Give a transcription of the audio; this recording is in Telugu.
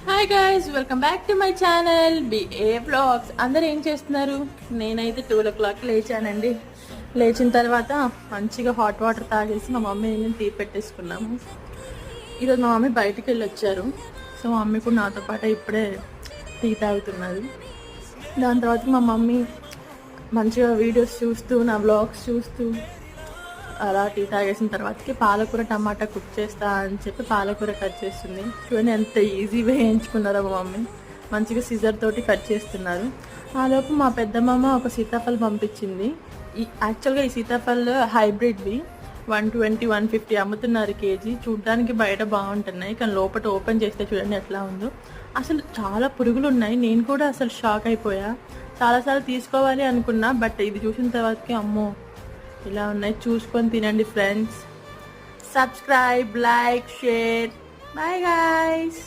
Hi guys, welcome back to my channel BA vlogs. అందరు ఏం చేస్తున్నారు? నేనైతే 2 o'clock లేచానండి. లేచిన తర్వాత మంచిగా హాట్ వాటర్ తాగేసి మా మమ్మీ నేను టీ పెట్టేసుకున్నాము. ఈరోజు మా మమ్మీ బయటికి వెళ్ళి వచ్చారు. సో మా మమ్మీ కూడా నాతో పాటు ఇప్పుడే టీ తాగుతున్నారు. దాని తర్వాత మా మమ్మీ మంచిగా వీడియోస్ చూస్తూ నా వ్లాగ్స్ చూస్తూ అలా టీ తాగేసిన తర్వాతకి పాలకూర టమాటా కుక్ చేస్తా అని చెప్పి పాలకూర కట్ చేస్తుంది. చూడండి ఎంత ఈజీ వేయించుకున్నారో మా మమ్మీ. మంచిగా సిజర్ తోటి కట్ చేస్తున్నారు. ఆలోపు మా పెద్దమ్మ ఒక సీతాఫలం పంపించింది. యాక్చువల్గా ఈ సీతాఫలం హైబ్రిడ్వి 120, 150 అమ్ముతున్నారు కేజీ. చూడ్డానికి బయట బాగుంటున్నాయి, కానీ లోపల ఓపెన్ చేస్తే చూడండి ఎట్లా ఉందో. అసలు చాలా పురుగులు ఉన్నాయి. నేను కూడా అసలు షాక్ అయిపోయా. చాలాసార్లు తీసుకోవాలి అనుకున్నా, బట్ ఇది చూసిన తర్వాతకి అమ్మో ఇలా ఉన్నాయి. చూసుకొని తినండి friends. Subscribe, like, share. Bye guys.